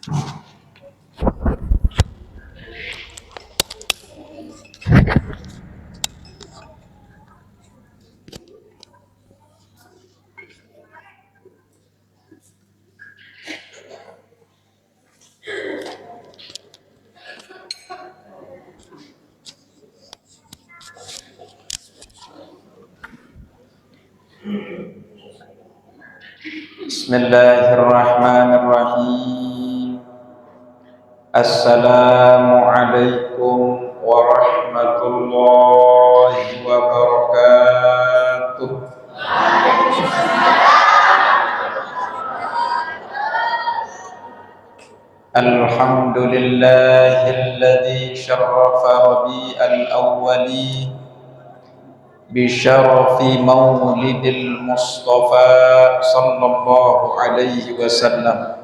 Bismillahirrahmanirrahim. Assalamualaikum warahmatullahi wabarakatuh. Alhamdulillahilladzi syarrafa rabi'al awwali bisyarafi maulidil Mustafa sallallahu alaihi wasallam.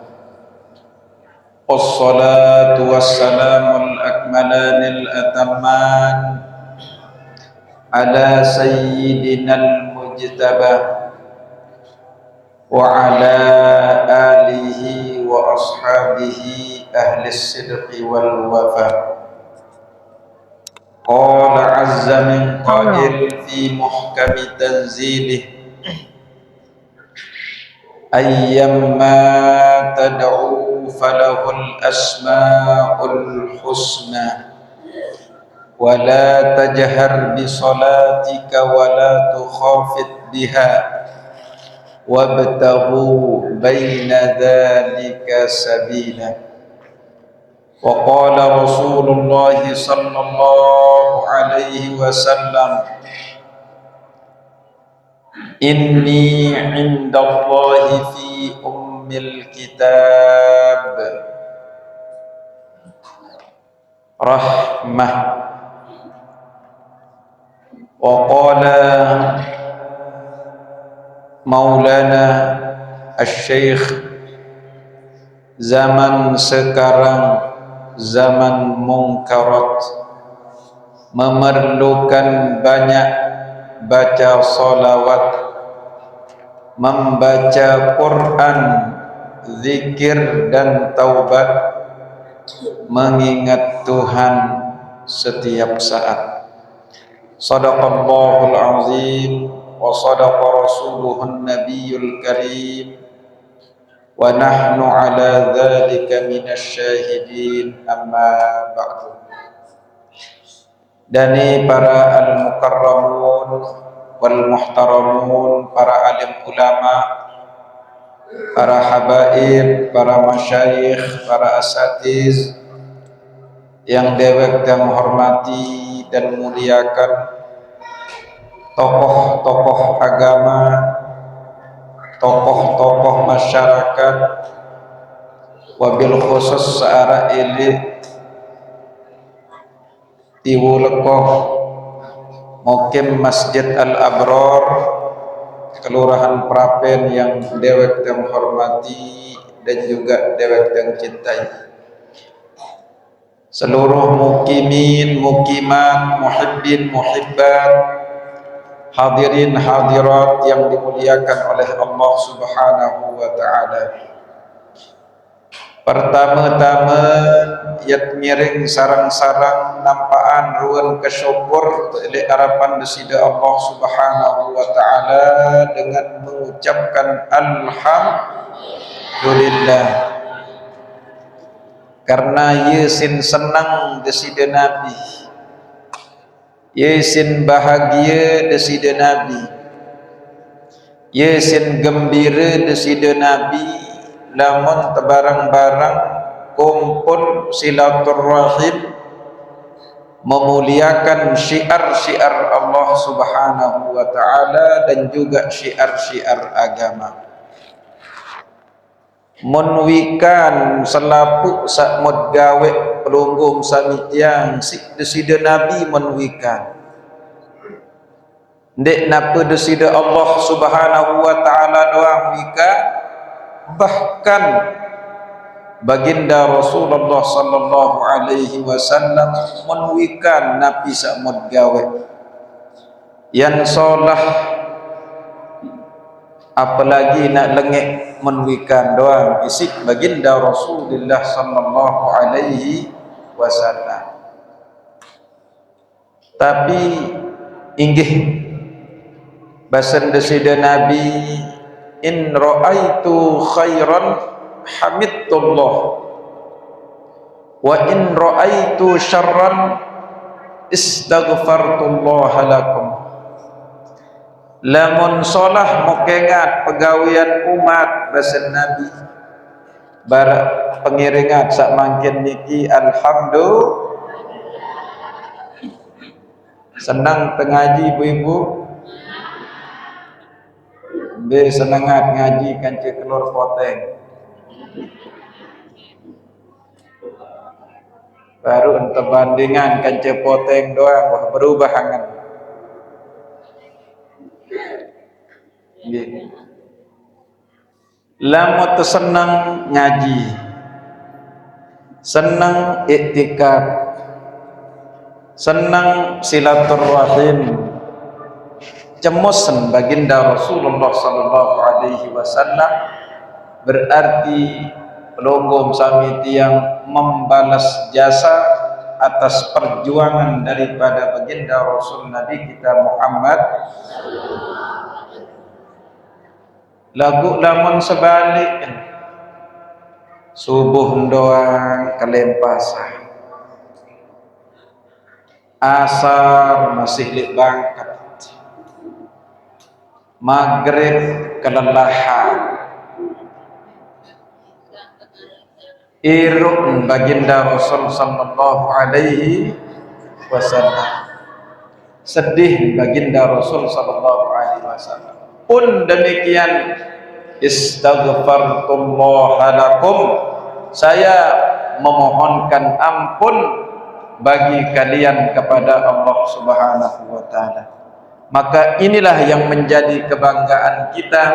Wassalatu wassalamul akmalanil atamman ala sayyidinal mujtabah wa ala alihi wa ashabihi ahlis sidqi wal wafa. Qala azza min qail fi muhkami tanzilih ayyamma tad'u falahul asma'ul husna wa la tajhar bi salatika wa la tukhafit biha wabtaghu baina dhalika sabila. Wa qala Rasulullah sallallahu alaihi wasallam inni indallahi fi ummil kitab rahmah. Wa qala Maulana Asy-Syaikh, zaman sekarang zaman munkarat, memerlukan banyak baca salawat, membaca Quran, zikir dan taubat, mengingat Tuhan setiap saat. Shadaqallahul azim wa shadaqa rasuluhun nabiyul karim wa nahnu ala dzalika minasy syahidin, amma ba'du. Dani para al-mukarramun wal muhtaramun, para alim ulama, para habaib, para masyayikh, para asatiz yang dewek kami hormati dan muliakan, tokoh-tokoh agama, tokoh-tokoh masyarakat, wabil khusus seara elit Tiwulekoh Mukim Masjid Al-Abror, Kelurahan Prapen yang dewek kami hormati dan juga dewek kami cintai, seluruh mukimin, mukimat, muhibbin, muhibbat, hadirin hadirat yang dimuliakan oleh Allah Subhanahu wa taala. Pertama-tama yat miring sarang-sarang nampaan ruan kesyukur oleh harapan desida Allah Subhanahu wa taala dengan mengucapkan alhamdulillah, karena yesin senang desida Nabi, yesin bahagia desida Nabi, yesin gembira desida Nabi, lamun tebarang-barang kumpul silaturrahim memuliakan syiar-syiar Allah Subhanahu wa taala dan juga syiar-syiar agama. Menwikan selapuk sakmud gawe pelunggum samitiang desida Nabi menwikan. Ndek napa desida Allah Subhanahu wa taala doang wika, bahkan baginda Rasulullah sallallahu alaihi wasallam menwikan nabi sakmud gawe yang solah apalagi nak lengek menwikan doang isik baginda Rasulullah sallallahu alaihi wasallam. Tapi inggih basan desida Nabi, in ra'aitu khairan hamidullah wa in ra'aitu syarran istaghfartullah lakum. Lamun solah mokengat pegawian umat basan Nabi barak pengiringat sak mangkin niki alhamdulillah. Senang tengaji ibu-ibu, be senangat ngaji kance kelur poteng. Baru ente bandingan kance poteng doang wah berubah hangan. Nggih. Lamun senang ngaji, senang iktikaf, senang silaturahim, cemosen baginda Rasulullah sallallahu alaihi wasallam, berarti pelonggom sami tiang membalas jasa atas perjuangan daripada baginda Rasul Nabi kita Muhammad. Lagu lamun sebalik subuh doang kelempasan, asar masih lik bangkat, maghrib kelelahan, iruk baginda Rasul sallallahu alaihi wasallam, sedih baginda Rasul sallallahu alaihi wasallam. Pun demikian istaghfartullah lakum, saya memohonkan ampun bagi kalian kepada Allah Subhanahu wa taala. Maka inilah yang menjadi kebanggaan kita,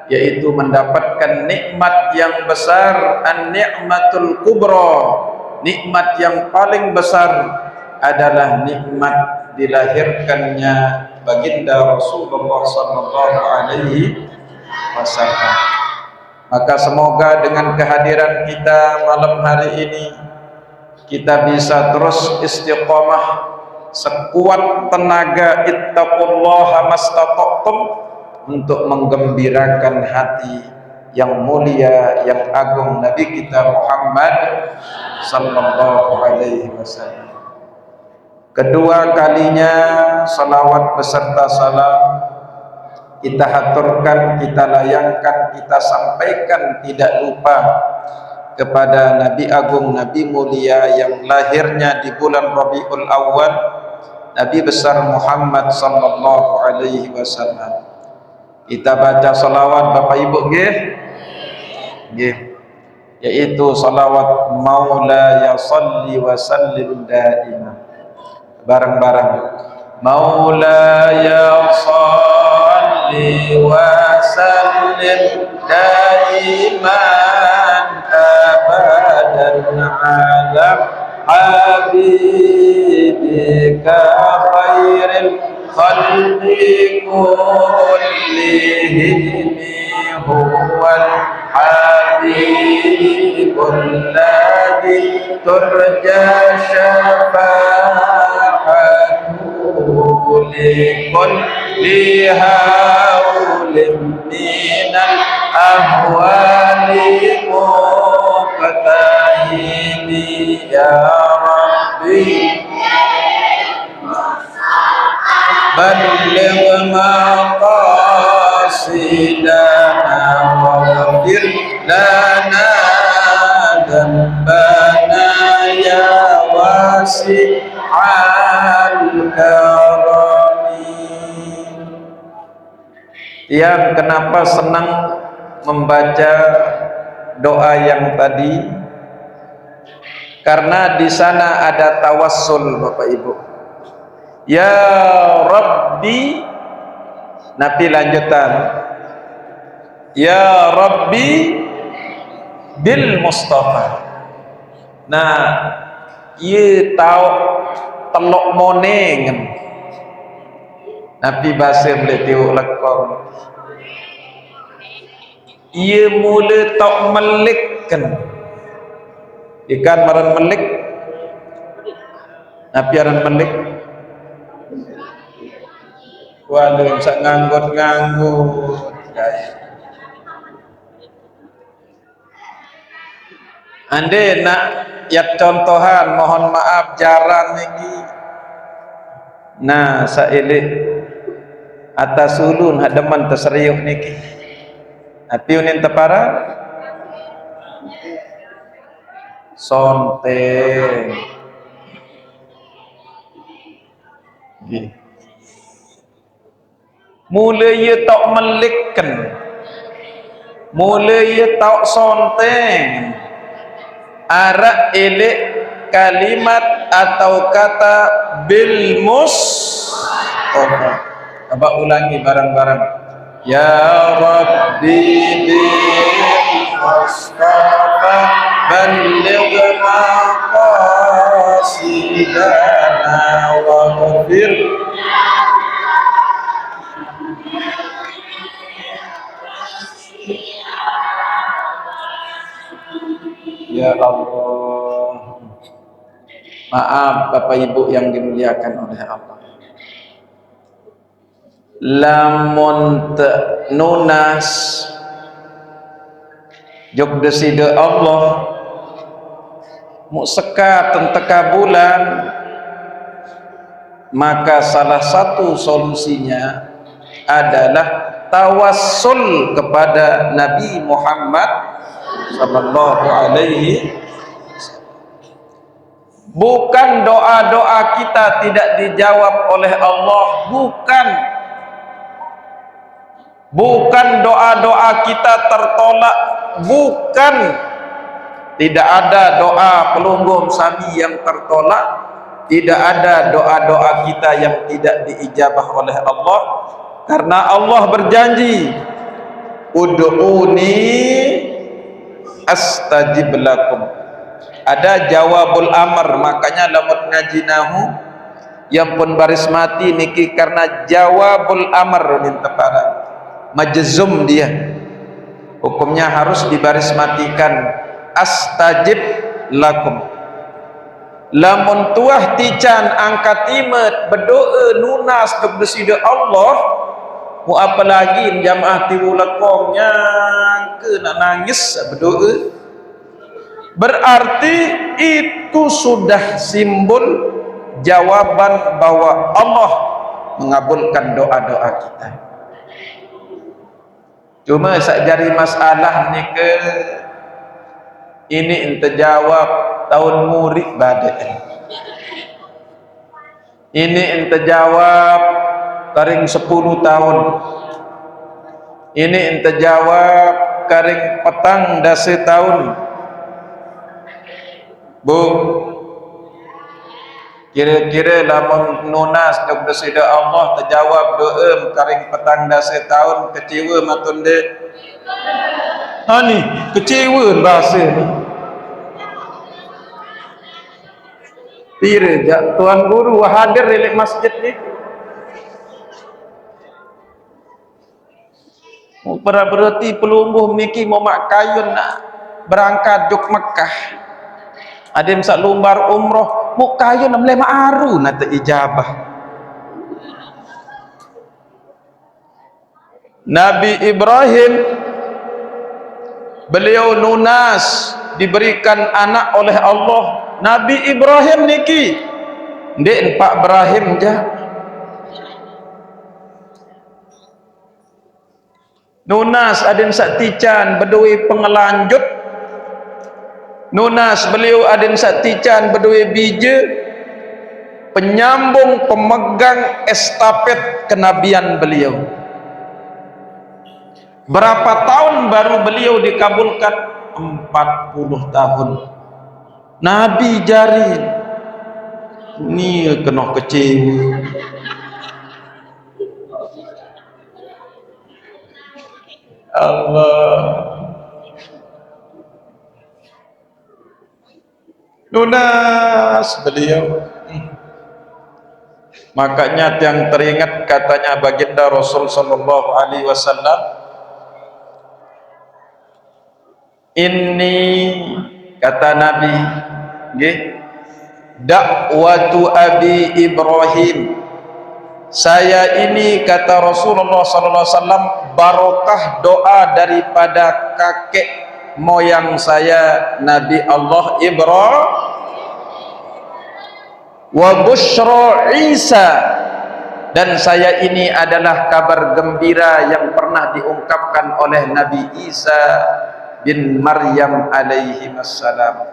yaitu mendapatkan nikmat yang besar, an-ni'matul kubra. Nikmat yang paling besar adalah nikmat dilahirkannya baginda Rasulullah sallallahu alaihi wasallam. Maka semoga dengan kehadiran kita malam hari ini kita bisa terus istiqamah sekuat tenaga, ittaqullaha mastata'tum, untuk menggembirakan hati yang mulia yang agung Nabi kita Muhammad sallallahu alaihi wasallam. Kedua kalinya salawat beserta salam kita haturkan, kita layangkan, kita sampaikan tidak lupa kepada Nabi agung, Nabi mulia yang lahirnya di bulan Rabiul Awal, Nabi besar Muhammad sallallahu alaihi wasallam. Kita baca salawat Bapak Ibu nggih? Nggih. Yaitu salawat Maula ya salli wa sallim daima. Bareng-bareng. Maula ya salli wa sallim daiman abadan ala habibika khairil khalqi kullihim huwal habibul ladzi turja syafa'atuhu likulli hawlin minal ahwali muqtahini ya Rabbi balligh maqasidana waghfir lana dhanbana ya wasi'al karami. Yang kenapa senang membaca doa yang tadi? Karena di sana ada tawassul Bapak Ibu. Ya Rabbi, Nabi lanjutan, Ya Rabbi bil Mustafa. Nah, ye tahu telok moneng Nabi Basir boleh tiuk lekong. ia mula tak melikkan ikan maran melik apa aran melik walau sak nganggut ande nak ya contohan mohon maaf jaran niki nah saile atas ulun hademan terseriuk niki api unin tepara sonteng mula ia tak melikkan mula ia tak sonteng arak elek kalimat atau kata bil mustafa. Coba ulangi bareng-bareng. Ya Rabbi bil mustafa balligh maqasidana wa ghfir ya Allah. Maaf Bapak Ibu yang dimuliakan oleh Allah. Lamun nunas jog deside Allah mu sekat tenteka bulan, maka salah satu solusinya adalah tawassul kepada Nabi Muhammad sallallahu alaihi. Bukan doa-doa kita tidak dijawab oleh Allah, bukan doa-doa kita tertolak, bukan tidak ada doa pelunggung sami yang tertolak, tidak ada doa-doa kita yang tidak diijabah oleh Allah, karena Allah berjanji ud'uni astajib lakum. Ada jawabul amr, makanya lamun ngaji nahu yang pun baris mati niki karena jawabul amr minta para majzum dia hukumnya harus dibaris matikan astajib lakum. Lamun tuah tican angkat timet berdoa nunas kepada Allah mu apalagi jamaah tiwulakongnya ke nak nangis berdoa, berarti itu sudah simbol jawaban bahwa Allah mengabulkan doa-doa kita. Cuma sakjari masalah ni ke ini ente jawab tahun murid badai, ini ente jawab karing 10 tahun, ini ente jawab karing petang dase tahun. Bu, kira-kira lamun nunas dok desida Allah terjawab doa karing petang dase tahun kecewa matun dek. Ani kecewa bahasa ni. Tira jak tuan guru hadir di masjid ni. Berarti pelumbuh niki mau mak kayun nak berangkat jok Mekah. Ada yang sak lumbar umroh mu kayun nam lema aru nak ijabah. Nabi Ibrahim beliau nunas diberikan anak oleh Allah. Nabi Ibrahim niki ndek Pak Ibrahim jah nunas adin sak tican bedui pengelanjut. Nunas beliau adin sak tican bedui bija penyambung pemegang estafet kenabian beliau. Berapa tahun baru beliau dikabulkan? 40 tahun. Nabi jari ni kena kecewa. Allah lunas beliau. Makanya yang teringat katanya baginda Rasul sallallahu alaihi wasallam, Inni, kata Nabi, nggih, dakwatu Abi Ibrahim, saya ini, kata Rasulullah sallallahu alaihi wasallam, barokah doa daripada kakek moyang saya Nabi Allah Ibrahim, wa busyra Isa, dan saya ini adalah kabar gembira yang pernah diungkapkan oleh Nabi Isa bin Maryam alaihi wassalam.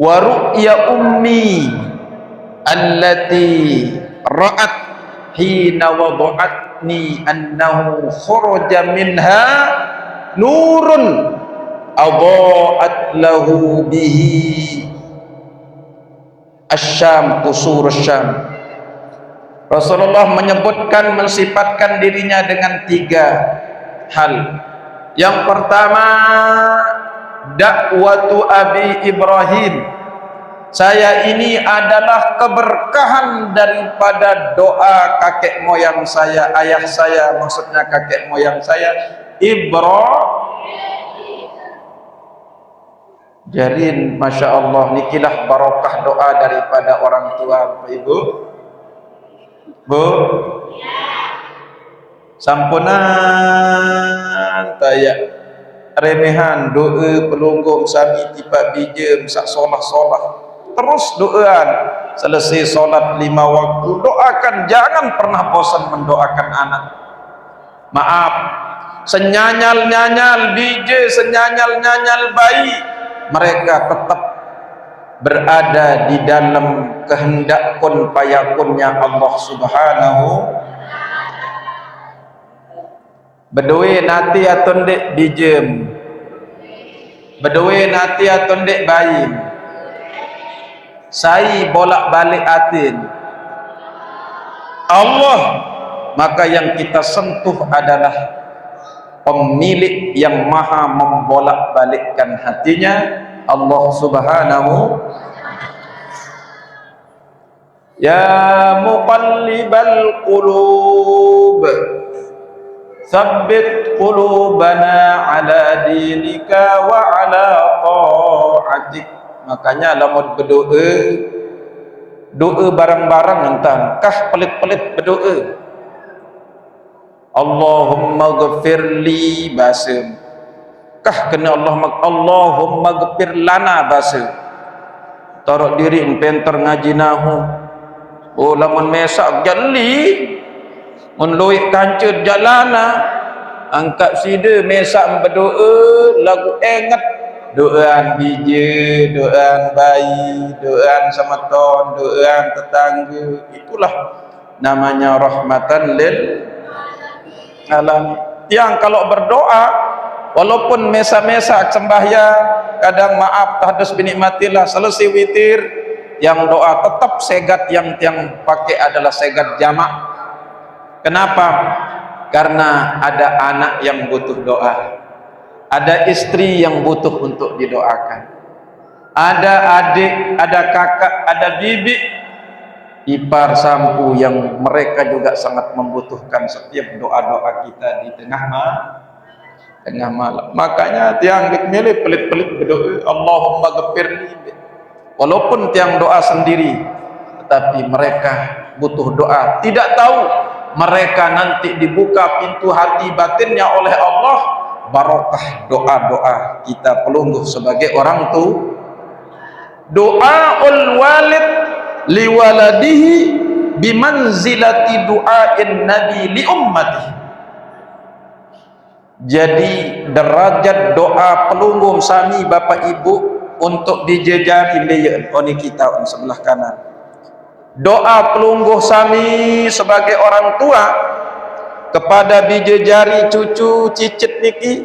Wa ru'ya ummi allati ra'at hina wada'atni annahu kharaja minha nurun adha'at lahu bihi asyam, kusur Syam. Rasulullah menyebutkan, mensifatkan dirinya dengan 3 hal. Yang pertama, dakwatu Abi Ibrahim, saya ini adalah keberkahan daripada doa kakek moyang saya, ayah saya, maksudnya kakek moyang saya Ibrahim. Jarin, Masya Allah, nikilah barokah doa daripada orang tua. Bapak Ibu, Bu, sampunan tayak remehan doa pelunggum sami tipak bijem sak solah-solah, terus doaan selesai solat 5 waktu doakan, jangan pernah bosan mendoakan anak. Maaf, senyanyal-nyanyal bije, senyanyal-nyanyal bayi, mereka tetap berada di dalam kehendak kun payakunnya Allah Subhanahu. Beduwe nanti atau ndek bijem, beduwe nanti atau ndek bayi, sai bolak-balik atin Allah, maka yang kita sentuh adalah pemilik yang maha membolak-balikkan hatinya, Allah Subhanahu. Ya muqallibal qulub, tsabbit qulubana ala dinika wa ala ta'atik. Makanya lamun berdoa, doa bareng-bareng entang, kah pelit-pelit berdoa. Allahumma ghafirli basem, kah kena Allahumma ghafir lana basem. Taruh diri penter ngaji nahu, oh lamun mesak jali mun luik kancut jalana, angkat sida mesak berdoa lagu ingat doaan bije, doaan bayi, doaan samaton, doaan tetangga. Itulah namanya rahmatan lil alamin. Yang kalau berdoa walaupun mesa-mesa sembahyang, kadang maaf tahdus binikmatillah, selesai witir, yang doa tetap segat, yang pakai adalah segat jamak. Kenapa? Karena ada anak yang butuh doa, ada istri yang butuh untuk didoakan, ada adik, ada kakak, ada bibi, ipar, sampu yang mereka juga sangat membutuhkan setiap doa-doa kita di tengah malam. Makanya tiang milih pelit-pelit berdoa Allahumma ghafirli, walaupun tiang doa sendiri, tetapi mereka butuh doa. Tidak tahu mereka nanti dibuka pintu hati batinnya oleh Allah, barokah doa-doa kita pelungguh sebagai orang tua. Doaul walid liwaladihi bimanzilati du'ain nabi li ummati. Jadi derajat doa pelungguh sami bapak ibu untuk dijejari leyen oni kita on sebelah kanan. Doa pelungguh sami sebagai orang tua kepada bijejari cucu cicit niki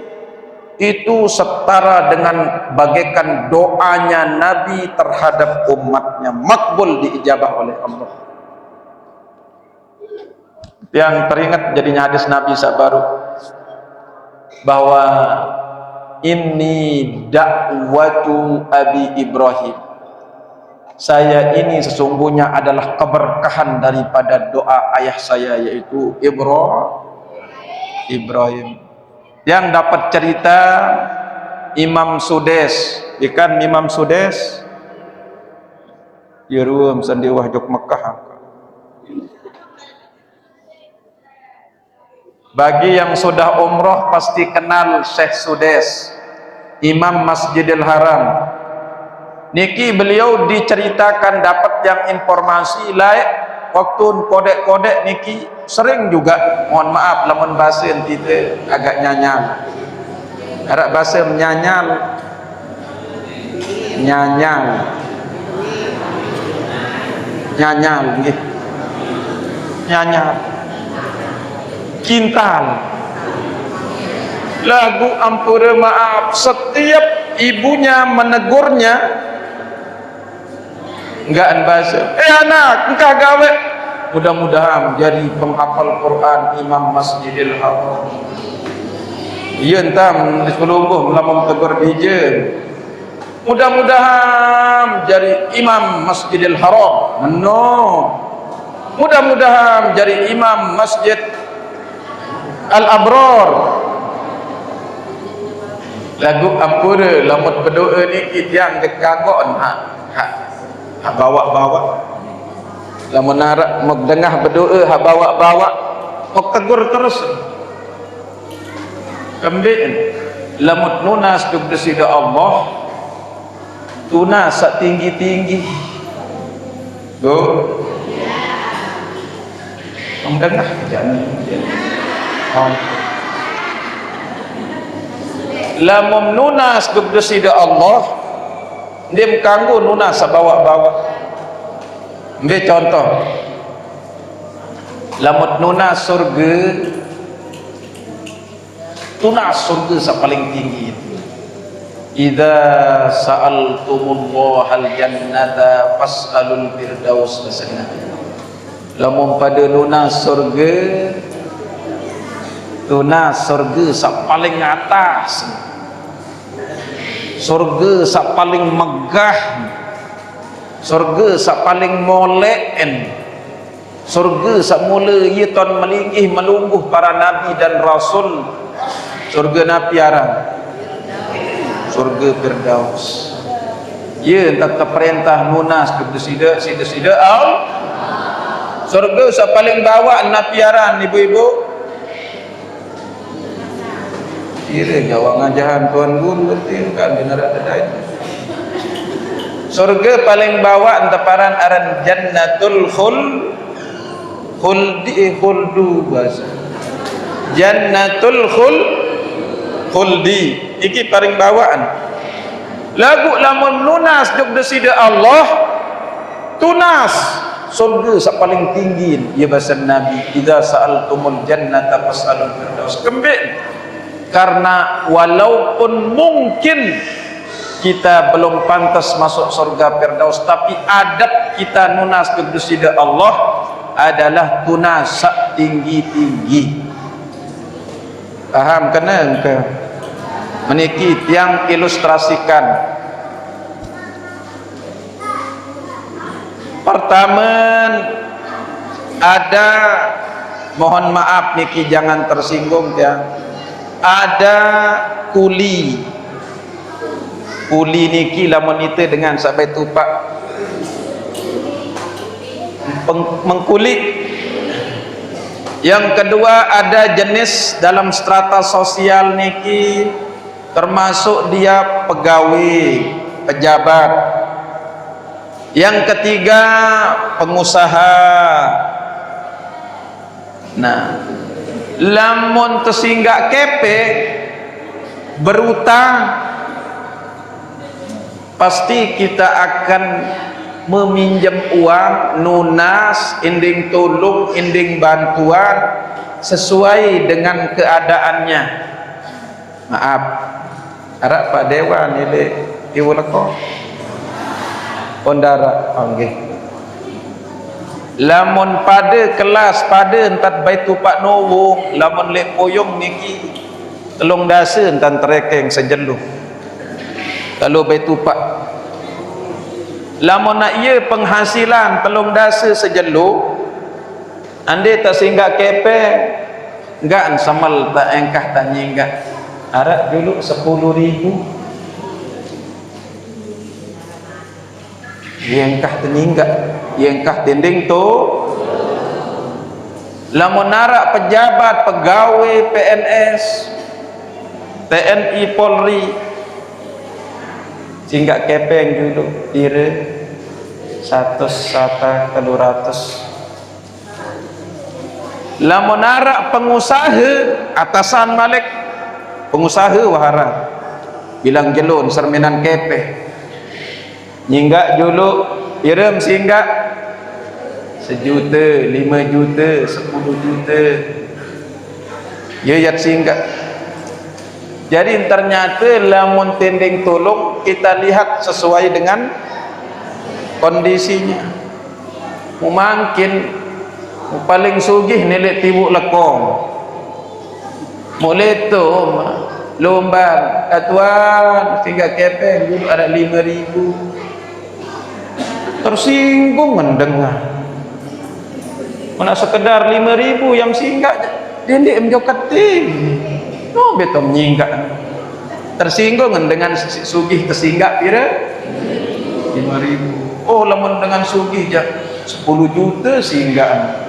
itu setara dengan bagaikan doanya Nabi terhadap umatnya, makbul diijabah oleh Allah. Yang teringat jadinya hadis Nabi sabaru bahwa ini dakwatu Abi Ibrahim, saya ini sesungguhnya adalah keberkahan daripada doa ayah saya, yaitu Ibrahim. yang dapat cerita Imam Sudes, ikan Imam Sudes yeruam sandiwah jok Mekah. Bagi yang sudah umroh pasti kenal Syekh Sudes, Imam Masjidil Haram. Niki beliau diceritakan dapat yang informasi lain waktu kodek-kodek niki sering juga, mohon maaf lamun bahasa kita agak nyanyal, harap bahasa menyanyal, nyanyal nggih, nyanyal kintal lagu ampura maaf. Setiap ibunya menegurnya enggak bahasa, anak engkau gawe, mudah-mudahan jadi penghafal Quran Imam Masjidil Haram. Iya entam diselungguh melamun tegur DJ, mudah-mudahan jadi Imam Masjidil Haram. No, mudah-mudahan jadi Imam Masjid Al-Abrar. Lagu ampura lamun berdoa ni kita yang kekagon bawa-bawa, lamun narak mau dengah berdoa bawa-bawa mau tegur terus kembali lamun nunas duk desida Allah tunas sak tinggi-tinggi go dengah jangan lamun nunas duk desida Allah dia kanggo nunas bawa-bawa. Ambil contoh, lamun nunas surga, tunas surga sa paling tinggi itu. Idza sa'altumullahal jannata fas'alul firdaus asna. Lamun pada nunas surga, tunas surga sa paling atas, surga sa paling megah, surga sa paling molen, surga sa mula ieu ton melinggih melungguh para nabi dan rasul. Surga napiara, surga Firdaus. Ieu entah perintah nunas kepada sida al. Surga sa paling bawah napiaran ibu-ibu. Kira jawab ngajahan tuan guru berarti kan benar ada lain. Surga paling bawah antaparan aran jannatul khuldu bahasa. Jannatul khuldi iki paling bawaan. Lagu lamun lunas duk desida Allah tunas surga sak paling tinggi ya bahasa Nabi idza sa'altumul jannata fas'alul firdaus. Kembali karena walaupun mungkin kita belum pantas masuk surga Firdaus, tapi adab kita nunas kepada Allah adalah tunas tinggi-tinggi. Paham kena ke? Meniki yang ilustrasikan. Pertama ada, mohon maaf niki jangan tersinggung ya. Ada kuli niki lamun itu dengan sampai tupak mengkulik. Yang kedua ada jenis dalam strata sosial niki termasuk dia pegawai pejabat. Yang ketiga pengusaha. Nah, lamun tersinggak kepe berutang pasti kita akan meminjam uang nunas inding tolong inding bantuan sesuai dengan keadaannya. Maaf harap Pak Dewan ini diwulako pondara okay. Lamun pada kelas pada entat baitu Pak Nowo lamun lek poyong niki telung dasa entan terekeng sejeluh kalau baitu Pak lamun nak ia penghasilan telung dasa sejeluh ande tak singgah kepe enggak samal tak engkah tak nyinggah Arak dulu 10.000. Yengkah teninggal, yengkah tending tu. Lamun arak pejabat, pegawai PNS, TNI, Polri, sehingga kepeng dulu kira 100 sata ke 200. Lamun arak pengusaha, atasan malik pengusaha wahara bilang jelun serminan kepeh nyinggak dulu irem singgak 1 juta, 5 juta, 10 juta ya yat singgak. Jadi ternyata lamun tending tolong kita lihat sesuai dengan kondisinya. Mungkin paling sugih nilai tibuk lekong mulai tu lombang tuan tinggal kepeng dulu ada 5.000. Tersinggung mendengar mana sekedar 5.000 yang singgah dendek menjokat no betul menyinggak. Tersinggung dengan sugih tersinggah pira 5.000. Oh lamun dengan sugih je 10 juta singgah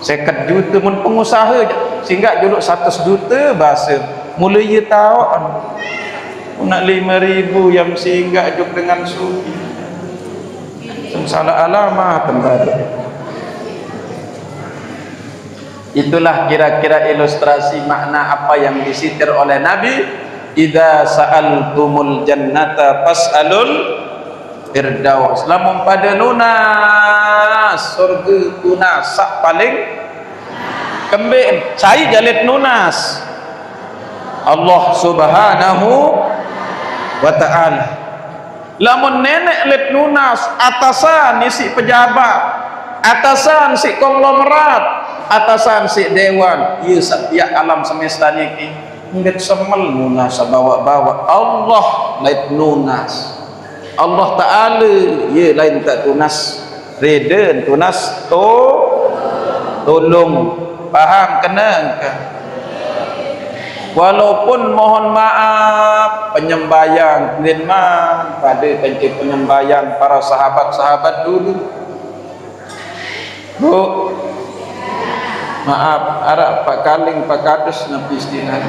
50 juta mun pengusaha singgah dulu 100 juta bahasa mulai ia tahu nak 5.000 yang singgah juk dengan sugih salah alamah tempat. Itulah kira-kira ilustrasi makna apa yang disitir oleh Nabi, idza sa'altumul jannata fas'alul firdaus. Lamun pada nunas surga tunas sak paling kembali cai jalit nunas Allah Subhanahu wa ta'ala. Lamun nenek let nunas atasan isi pejabat, atasan si konglomerat, atasan si dewan, ieu setiap alam semesta niki nggak semel nunas bawa-bawa Allah let nunas. Allah Ta'ala ieu lain tak tunas reden tunas tolong paham kena ke? Walaupun mohon maaf penyembayang linman pada kencing penyembayang para sahabat-sahabat dulu bu maaf arak Pak Kaling Pak Kadus nabi istilah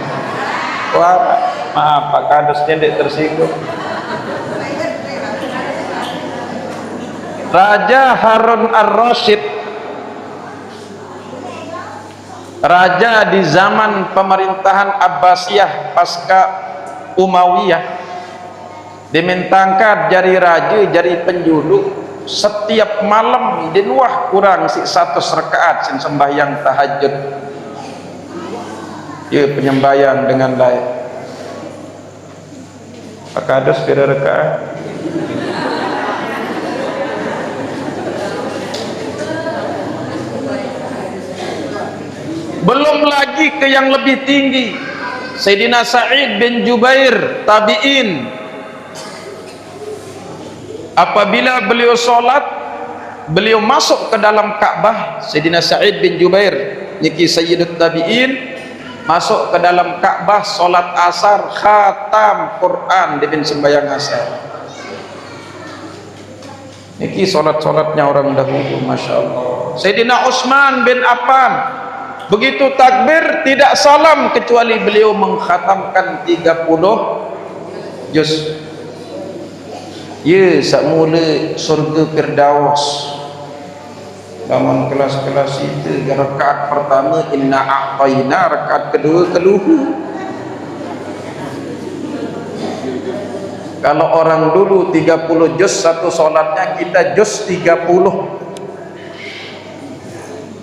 wah maaf Pak Kadus tidak tersinggung. Raja Harun ar-Rasyid, raja di zaman pemerintahan Abbasiyah pasca Umayyah, dimentangkan jadi raja jadi penjuluk setiap malam di luar kurang 100 rakaat sin sembahyang tahajud ya penyembahyang dengan lain. Pak Kadus pira rakaat? Belum lagi ke yang lebih tinggi, Sayyidina Sa'id bin Jubair tabi'in, apabila beliau sholat beliau masuk ke dalam Ka'bah. Sayyidina Sa'id bin Jubair niki sayyidut tabi'in masuk ke dalam Ka'bah sholat asar khatam Quran dengan sembahyang asar. Niki sholat-sholatnya orang dahulu Masya Allah. Sayyidina Utsman bin Affan begitu takbir tidak salam kecuali beliau mengkhatamkan 30 juz. Ya semula surga Firdaus. Dalam kelas-kelas itu rakaat pertama inna a'tayna, rakaat kedua keluhu. Kalau orang dulu 30 juz satu solatnya, kita juz 30.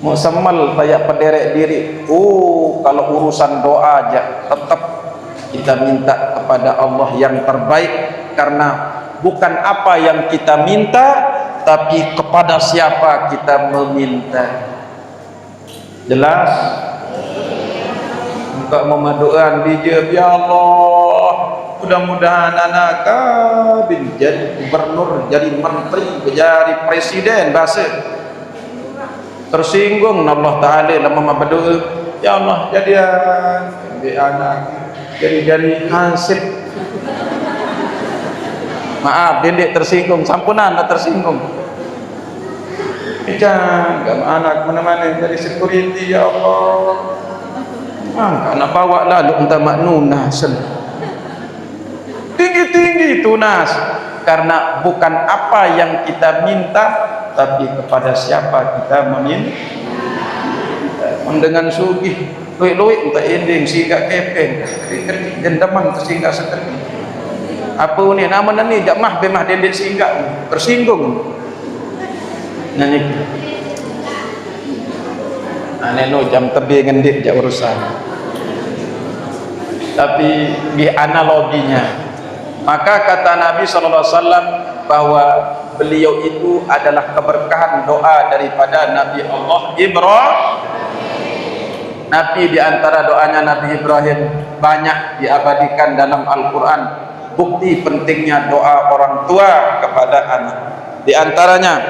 Musammal tayak penderek diri. Oh, kalau urusan doa aja tetap kita minta kepada Allah yang terbaik, karena bukan apa yang kita minta, tapi kepada siapa kita meminta. Jelas? Untuk memaduan dijawab, ya Allah, mudah-mudahan anak kabin jadi gubernur, jadi menteri, jadi presiden bahasa. Tersinggung Allah Ta'ala lama berdoa, ya Allah jadian anak jari-jari hansip. Maaf, Dendek tersinggung, sampunan tak tersinggung. Jangan anak mana-mana dari security, ya Allah. Anak bawa lalu entah maknunah tinggi-tinggi tunas, karena bukan apa yang kita minta, tapi kepada siapa kita meminta. Dengan sugih luik-luik entah ending singgah kepeng kerdik dendaman tersinggah sekerti apa ni nama ni jak mah bemah Dendek singgah tersinggung nyanyi aneno jam tebing ngendik jak urusan. Tapi di analoginya, maka kata Nabi SAW bahwa beliau itu adalah keberkahan doa daripada Nabi Allah Ibrahim. Nabi di antara doanya Nabi Ibrahim banyak diabadikan dalam Al-Quran. Bukti pentingnya doa orang tua kepada anak. Di antaranya,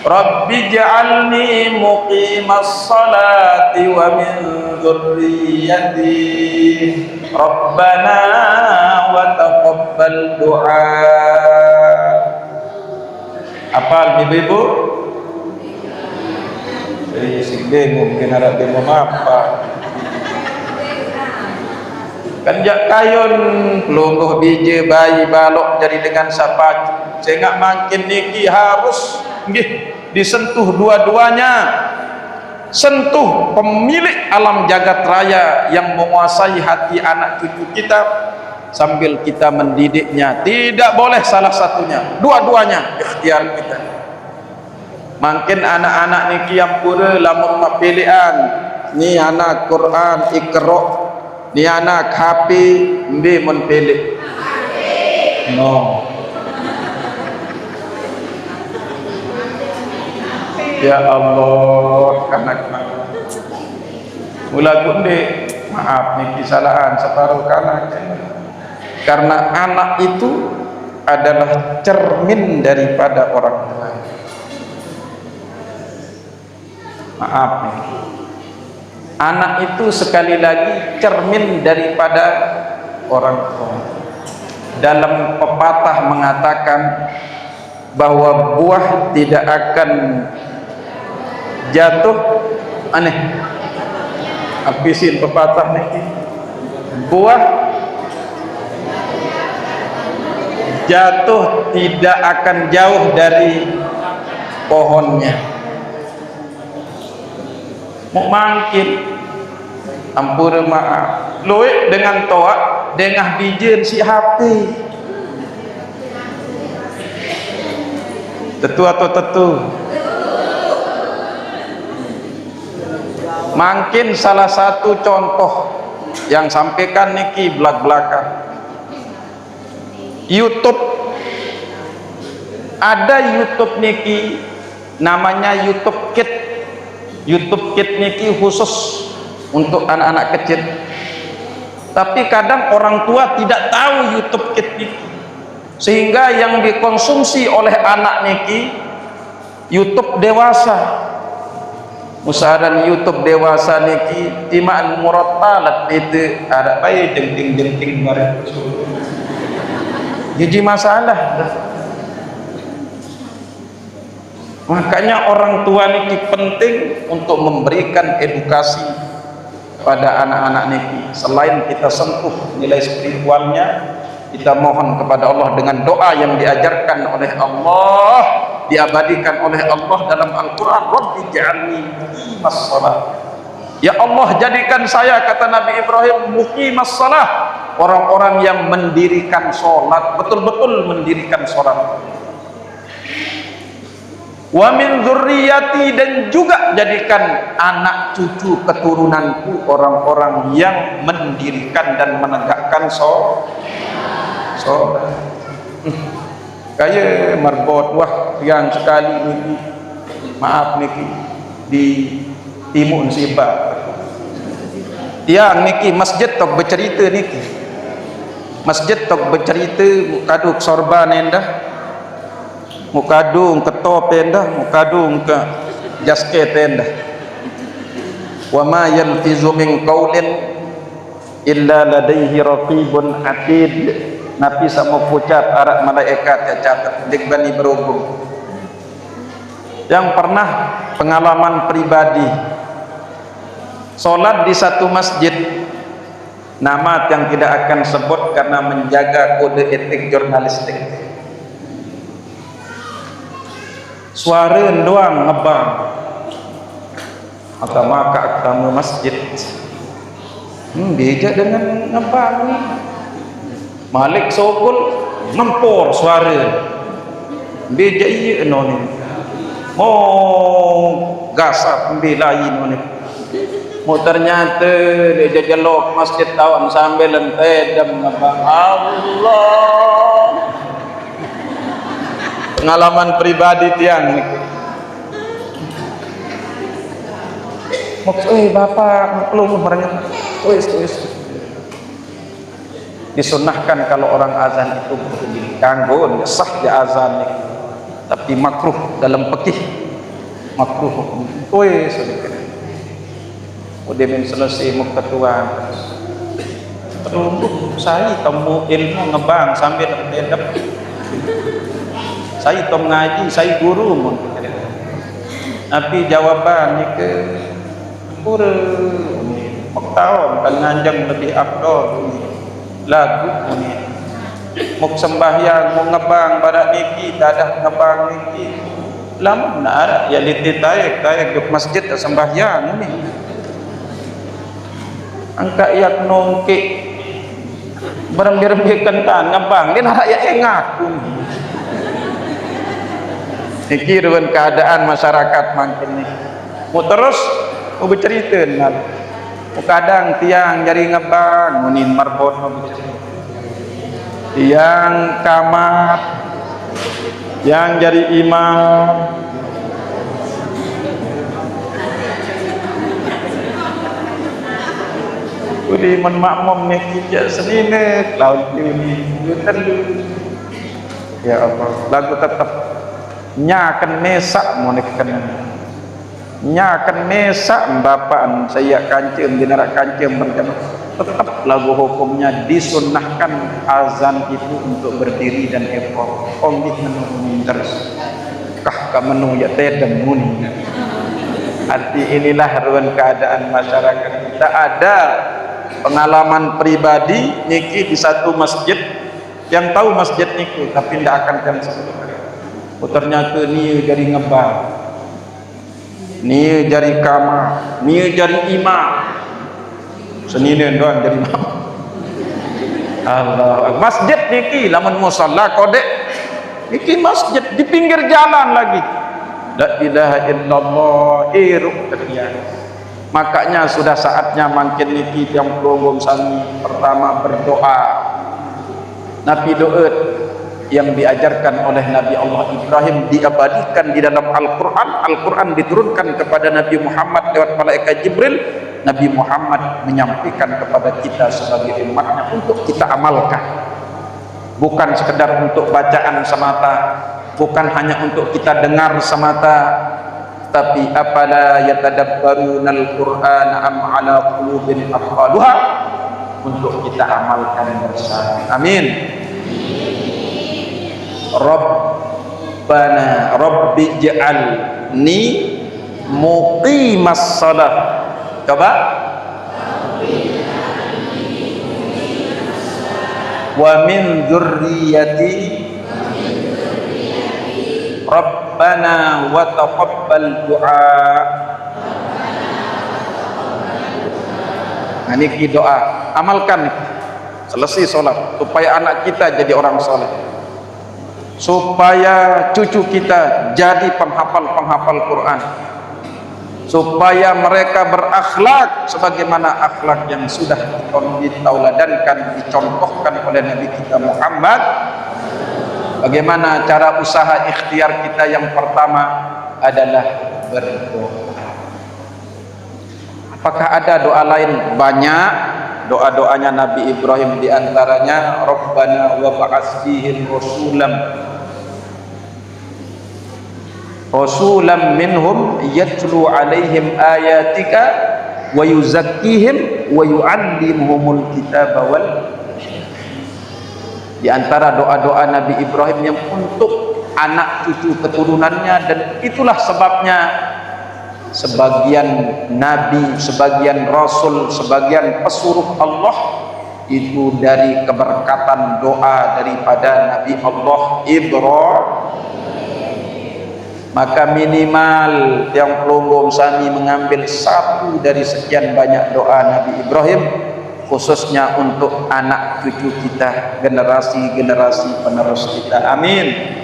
Rabbi ja'alni muqimas salati wa min dzurriyyati Rabbana wa taqabbal du'a. Apa ibu-ibu? Jadi si bingung mungkin harap bingung apa kan jak kayun pelungguh biji bayi balok jadi dengan siapa sehingga makin niki harus disentuh dua-duanya, sentuh pemilik alam jagat raya yang menguasai hati anak cucu kita sambil kita mendidiknya. Tidak boleh salah satunya, dua-duanya ikhtiar kita. Makin anak-anak niki yang pura lamun pilihan ni anak Quran Iqra, ni anak HP mbe mun pilih no. Ya Allah, anak mula gunde maaf niki kesalahan separuh kanak, karena anak itu adalah cermin daripada orang tua. Maaf nih, anak itu sekali lagi cermin daripada orang tua. Dalam pepatah mengatakan bahwa buah tidak akan jatuh aneh. Habisin pepatah nih. Buah jatuh tidak akan jauh dari pohonnya. Mau mangkin ampun maaf luik dengan toak dengah bijen si HP tetu atau tetu mungkin salah satu contoh yang sampaikan niki belak-belakan YouTube. Ada YouTube niki namanya YouTube Kids. YouTube Kids niki khusus untuk anak-anak kecil, tapi kadang orang tua tidak tahu YouTube Kids niki, sehingga yang dikonsumsi oleh anak niki YouTube dewasa. Musahadan YouTube dewasa niki timaan murattalat itu ada bayi jengting mari jadi masalah. Makanya orang tua niki penting untuk memberikan edukasi pada anak-anak niki. Selain kita sentuh nilai spiritualnya, kita mohon kepada Allah dengan doa yang diajarkan oleh Allah, diabadikan oleh Allah dalam Al-Quran. Rabbi ja'alni muqimas shalah. Ya Allah, jadikan saya, kata Nabi Ibrahim, muqimas shalah, orang-orang yang mendirikan sholat, betul-betul mendirikan sholat. Wa min dzurriyyati, dan juga jadikan anak cucu keturunanku orang-orang yang mendirikan dan menegakkan sholat. Kaya marbot wah yang sekali niki maaf niki di Timun Siba tiang niki masjid tok bercerita niki masjid tok bercerita kaduk sorban endah mukadung ke top endah mukadung ke jasket endah wa ma yalfizu min qaulin illa ladaihi raqibun atid. Nabi sama ucap arak malaikat ya catat digbani berhubung. Yang pernah pengalaman pribadi solat di satu masjid, nama yang tidak akan sebut karena menjaga kode etik jurnalistik. Suara doang ngebang atau maka tamu masjid beda dengan ngebang nih. Malik sokul nempor suara beda iya noni mau gasap belain noni. Mau ternyata dia jajalok masjid tawan sambil lentedam ngebang. Allah, pengalaman pribadi tiang nih. Bapak belum merenya tulis. Disunahkan kalau orang azan itu diganggu sah di azan nih. Tapi makruh dalam fikih, makruh. Tulis udah men selesai mukatuan terus saya temu ilmu ngebang sambil ngedep. Saya tom ngaji, saya guru mun. Tapi jawaban ke kurang tahun kan nganjang lebih afdol lagu ini mau sembahyang mau ngebang badak niki dadah ngebang niki lama nak ada ya liti tayak di masjid sembahyang ini angka yak nongki berembir-embir kentan ngebang dia nak ya ngaku niki dengan keadaan masyarakat makin ni mau terus mau bercerita nak kadang tiang jari ngebang munin marbot mau bercerita tiang kamat yang jadi imam uli menmakmum nih kijak senine laut ini ya Allah lagu tetap nyakan mesak mau nekkan nyakan mesak bapaan saya kancem dinarak kancem berjamaah tetap lagu hukumnya disunnahkan azan itu untuk berdiri dan ekor omik menunggu terus kah menu ya tedem muni arti inilah ruang keadaan masyarakat kita. Ada pengalaman pribadi niki di satu masjid yang tahu masjid niki tapi tidak akan kan sebutkan ternyata ni dari ngebang ni dari kamar ni dari imam seninen doang jadi imam. Allah, masjid niki lamun musalla kodek niki masjid di pinggir jalan lagi. La ilaha illallah iruk terlihat. Makanya sudah saatnya makin niki yang program sami pertama berdoa. Nabi doa yang diajarkan oleh Nabi Allah Ibrahim diabadikan di dalam Al-Quran. Al-Quran diturunkan kepada Nabi Muhammad lewat malaikat Jibril. Nabi Muhammad menyampaikan kepada kita sebagai umatnya untuk kita amalkan, bukan sekedar untuk bacaan semata, bukan hanya untuk kita dengar semata, tapi apala yatadabbarunal Qur'ana am ala qulubin aqfaluha, untuk kita amalkan bersama. Amin. Rabbana rabbi ij'alni muqimas shalah. Coba wa min dzurriyyati Rabbana wa taqabbal du'a. Nah, ini doa amalkan selesai sholat supaya anak kita jadi orang soleh, supaya cucu kita jadi penghafal Quran, supaya mereka berakhlak sebagaimana akhlak yang sudah ditauladankan, dicontohkan oleh Nabi kita Muhammad. Bagaimana cara usaha ikhtiar kita? Yang pertama adalah berdoa. Apakah ada doa lain? Banyak doa-doanya Nabi Ibrahim, diantaranya Rabbana wa ba'ats fihim rasulam minhum yatlu alaihim ayatika wa yuzakkihim wa yu'allimuhumul kitaba wal. Di antara doa-doa Nabi Ibrahim yang untuk anak cucu keturunannya, dan itulah sebabnya sebagian nabi, sebagian rasul, sebagian pesuruh Allah itu dari keberkatan doa daripada Nabi Allah Ibrahim. Maka minimal yang pelunggung sami mengambil satu dari sekian banyak doa Nabi Ibrahim, khususnya untuk anak cucu kita, generasi-generasi penerus kita. Amin.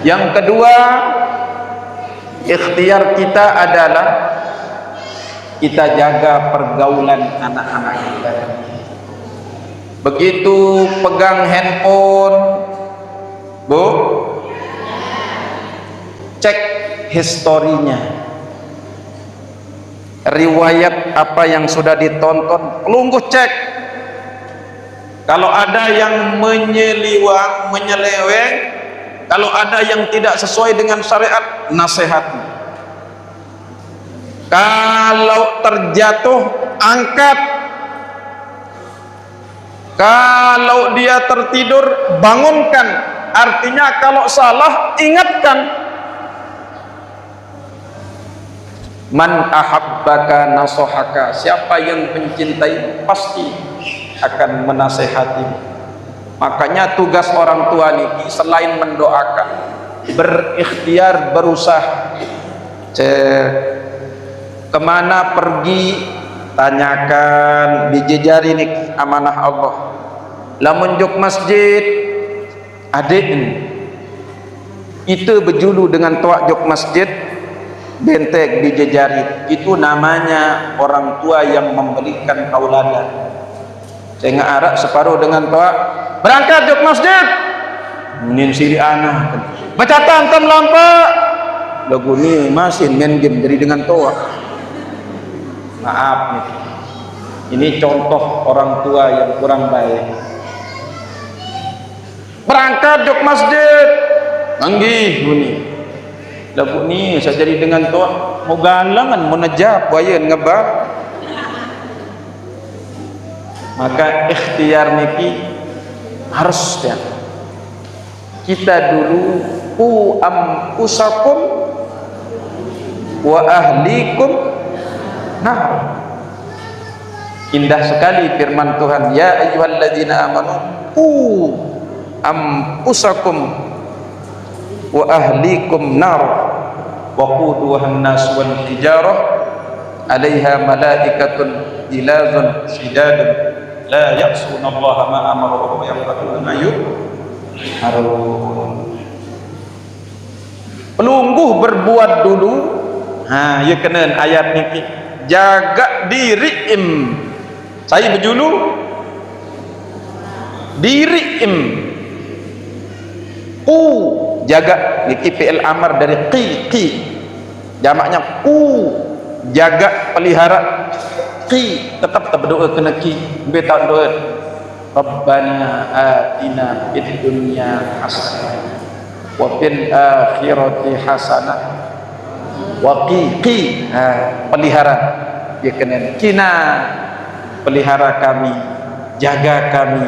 Yang kedua, ikhtiar kita adalah kita jaga pergaulan anak-anak kita. Begitu pegang handphone, Bu, cek historinya, riwayat apa yang sudah ditonton, pelungguh cek. Kalau ada yang menyeliwang, menyeleweng, kalau ada yang tidak sesuai dengan syariat, nasihati. Kalau terjatuh, angkat. Kalau dia tertidur, bangunkan. Artinya kalau salah, ingatkan. Man ahabbaka nasohaka, siapa yang mencintai pasti akan menasehati. Makanya tugas orang tua niki selain mendoakan, berikhtiar, berusaha. Kemana pergi, tanyakan, dijejari nih amanah Allah. Lamun juk masjid, adik itu berjulu dengan toak juk masjid, bentek dijejari. Itu namanya orang tua yang memberikan tauladan. Saya ngarak separuh dengan toak, berangkat juk masjid, menin siri anak, baca tantam lampak, lagu ni masih main game jadi dengan toak. Maaf nih, ini contoh orang tua yang kurang baik. Berangkat juk masjid, manggih bunyi. Lagu ni saya jadi dengan toak, mau galangan, mau nejap, wayan ngebak. Maka ikhtiar niki harus ya. Kita dulu ku ampusakum wa ahlikum. Nah, indah sekali firman Tuhan, ya ayyuhalladzina amanu ku ampusakum wa ahlikum nar wa quduhan nas wal hijarah 'alaiha malaikatun gilazun shidadun la ya'sunallaha ma amara wa yaf'aluna ma yu'marun. Pelungguh berbuat dulu. Ha, ya kena ayat niki. Jaga diri saya berjulu diri ku, jaga niki fi'il amar dari qi, jamaknya ku, jaga, pelihara. Qi tetap berdoa kena ki, beta doa Rabbana atina fid dunya hasanah wa fil akhirati hasanah wa qi pelihara ya kena kina, pelihara kami, jaga kami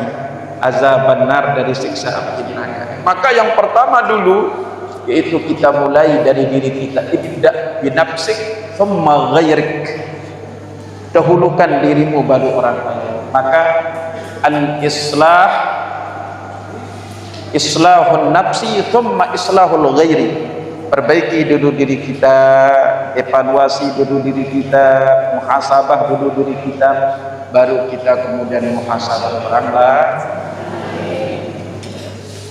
azab benar dari siksa api neraka. Maka yang pertama dulu yaitu kita mulai dari diri kita. Ibda binafsik thumma ghairik, dahulukan dirimu baru orang lain. Maka al-islah, islahun nafsi thumma islahul ghairi. Perbaiki dulu diri kita, evaluasi dulu diri kita, muhasabah dulu diri kita, baru kita kemudian muhasabah orang lain.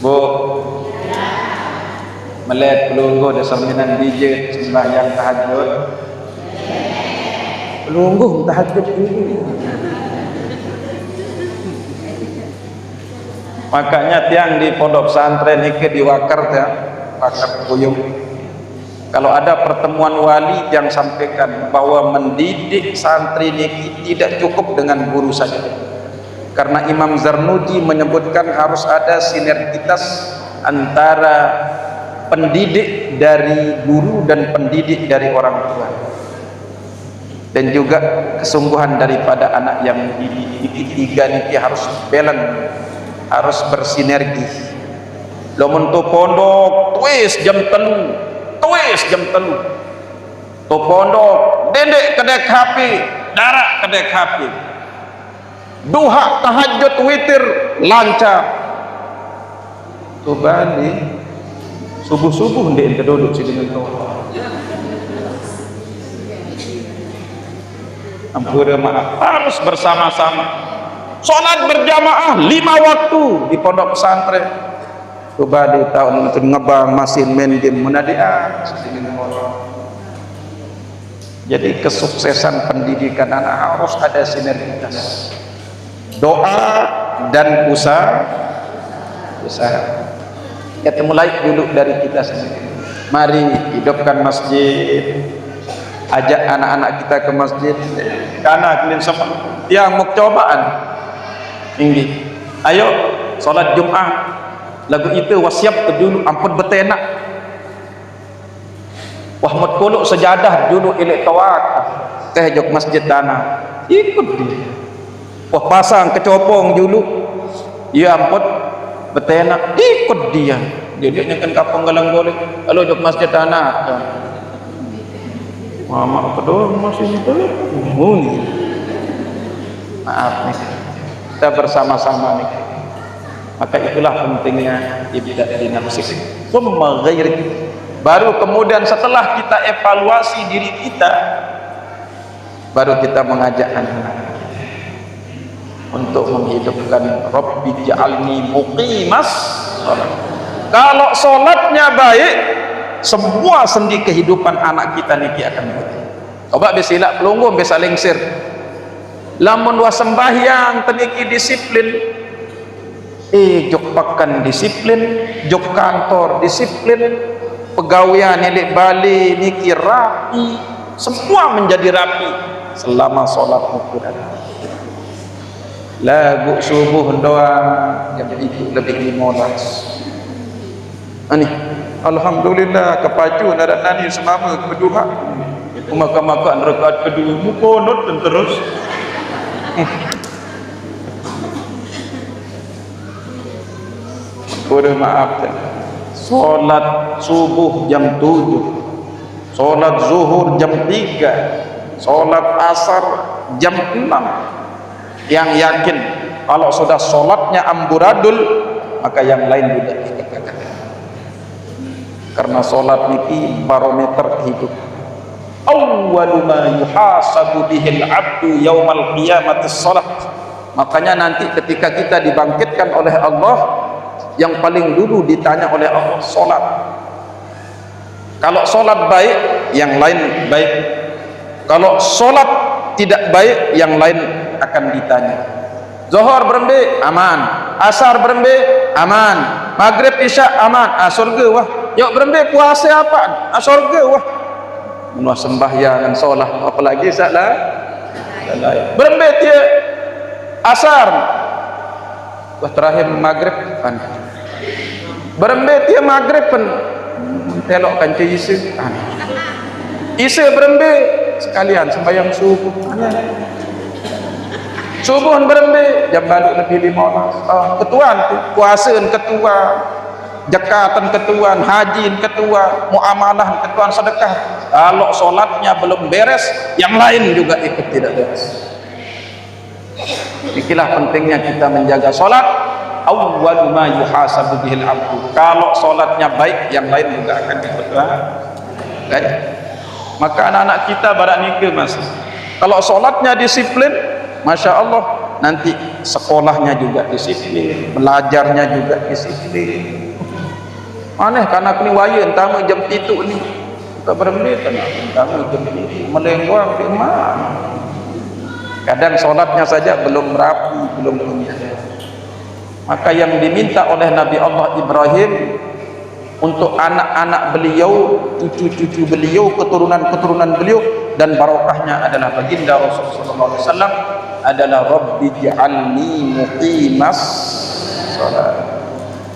Bu, melihat pelungguh dasar minan DJ sembahyang tahajud, pelungguh tahajud ini. Makanya tiang di pondok pesantren ini diwakar ya, wakar kuyung. Kalau ada pertemuan wali yang sampaikan bahwa mendidik santri ini tidak cukup dengan guru saja. Karena Imam Zarnuji menyebutkan harus ada sinergitas antara pendidik dari guru dan pendidik dari orang tua. dan juga kesungguhan daripada anak yang tiga niki harus balance, harus bersinergi. Lamun tu pondok tuis jam telu, tu pondok dedek kedek HP, darak kedek HP, duha tahajud witir lancar, tu balik subuh-subuh ndek duduk sini dengan tu. Ampura maaf, harus bersama-sama sholat berjamaah 5 waktu di pondok pesantren. Coba di tahun itu ngebang mesin main game menadian. Jadi kesuksesan pendidikan anak harus ada sinergitas, doa dan usaha. Kita mulai dulu dari kita sendiri. Mari hidupkan masjid, ajak anak-anak kita ke masjid. Karena kalian semua yang mau cobaan tinggi, ayo sholat Jumat lagu itu wasiap dulu ampun betenak wahmud kuluk sejadah dulu ilik tawak teh jok masjid tanah ikut dia wah pasang kecopong dulu ya ampun betenak ikut dia nyekan kapong galang boleh kalau jok masjid tanah mama kedua masih itu maaf nih kita bersama-sama nih, maka itulah pentingnya ibda di nafsik summa ghairi. Baru kemudian setelah kita evaluasi diri kita, baru kita mengajak anak-anak untuk menghidupkan Rabbi ja'alni muqimas sholat. Kalau sholatnya baik, semua sendi kehidupan anak kita niki akan baik. Coba besilak pelunggung bisa lengsir. Lamun wa sembahyang teniki disiplin, jok pakan disiplin, jok kantor disiplin, pegawaian nelik bali niki rapi, semua menjadi rapi selama sholat mukuran. Lagu subuh doa jam itu lebih 15. Ani alhamdulillah kepacu nada nani semama kedua maka rakaat kedua mukonot dan terus udah maaf sholat subuh jam 7, sholat zuhur jam 3, sholat asar jam 6. Yang yakin kalau sudah sholatnya amburadul, maka yang lain juga dikatakan, karena sholat ini barometer hidup. Awwalu ma yuhasabu bihil abdu yaumal qiyamati sholat. Makanya nanti ketika kita dibangkitkan oleh Allah, yang paling dulu ditanya oleh Allah sholat. Kalau sholat baik, yang lain baik. Kalau sholat tidak baik, yang lain akan ditanya. Zuhur berembe aman, asar berembe aman, maghrib isya aman, surga wah. Yuk berembe puasa apa? Surga wah. Menua sembahyang sholat apalagi salah. Berembe dia asar, wah terakhir maghrib kan. Berembe dia maghrib pun telok kan isu. Isu berembe sekalian sembahyang subuh. Subuh berembe jam balik lebih 15. Ketuaan puasaan ketua, zakatan ketuaan, haji ketua, muamalah ketuaan, sedekah. Kalau sholatnya belum beres, yang lain juga ikut tidak beres. Inilah pentingnya kita menjaga sholat. Awwalu ma yuhasabu bihil abdu. Kalau sholatnya baik, yang lain juga akan ikut baik. Maka anak-anak kita barak nikah mas, kalau sholatnya disiplin, masya Allah, nanti sekolahnya juga disiplin, belajarnya juga disiplin. Aneh karena kini waya entama jam itu ni tak bermenit entama jam itu melengwang di mana. Kadang sholatnya saja belum rapi, belum punya. Maka yang diminta oleh Nabi Allah Ibrahim untuk anak-anak beliau, cucu-cucu beliau, keturunan-keturunan beliau, dan barokahnya adalah baginda Rasulullah SAW adalah Rabbi ja'alni muqimas salat.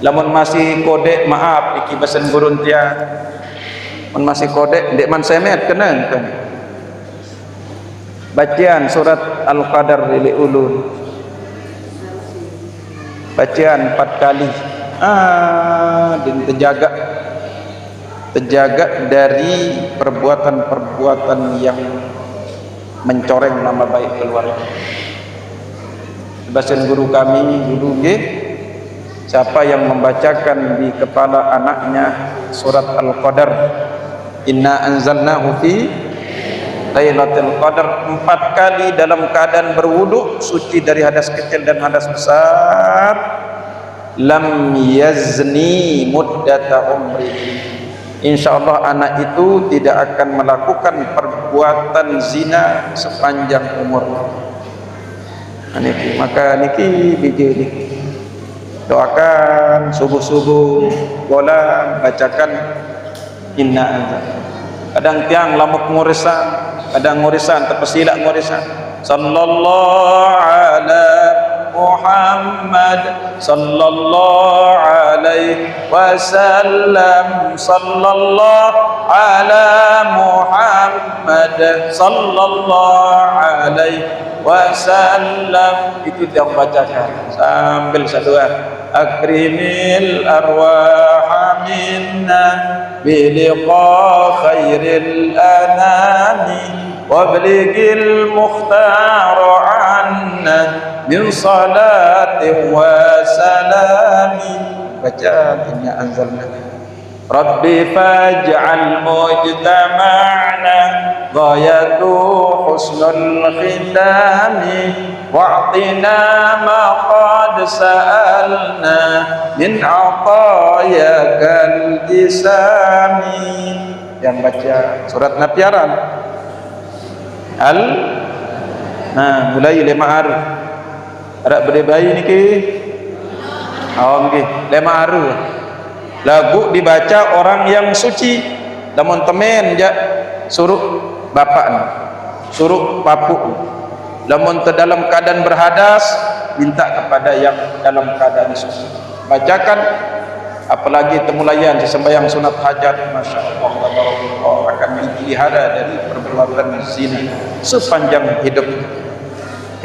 Lamun masih kodek maaf iki besen gurun dia. Mun masih kodek ndek man semet kenang kan. bacaan surat Al-Qadar lili ulun, bacaan 4 kali. Dan terjaga dari perbuatan-perbuatan yang mencoreng nama baik keluarga. Bahasan guru kami dulu siapa yang membacakan di kepala anaknya surat Al-Qadar, inna anzalnahu fi Lailatul Qadar 4 kali dalam keadaan berwudu, suci dari hadas kecil dan hadas besar, lam yazni muddata umri, insyaallah anak itu tidak akan melakukan perbuatan zina sepanjang umur. Niki maka niki biji niki doakan subuh-subuh bola bacakan inna anzal. Kadang tiang lamuk ngurisan, kadang ngurisan terpesilak ngurisan sallallahu ala Muhammad sallallahu alaihi wasallam, sallallahu ala Muhammad sallallahu alaihi wasallam. Itu yang bacakan sambil sadua akrimil arwah minna biliqa khairil anami wablighil mukhtar anna min salatin wa salami. Baca inna anzalna Rabbi faj'al mujtama'na ghayatu husnul khitami wa'tina ma qad sa'alna min atayakal jisami. Yang baca surat Napiaran mulai 5 hari ada berbayi niki nggih 5 hari lagu dibaca orang yang suci. Lamun temen ja suruh bapak suruh papu, lamun dalam keadaan berhadas minta kepada yang dalam keadaan suci. Bacakan, apalagi temulayan sesembahyang sunat hajat, masya Allah akan dipelihara dari perbuatan zina sepanjang hidup.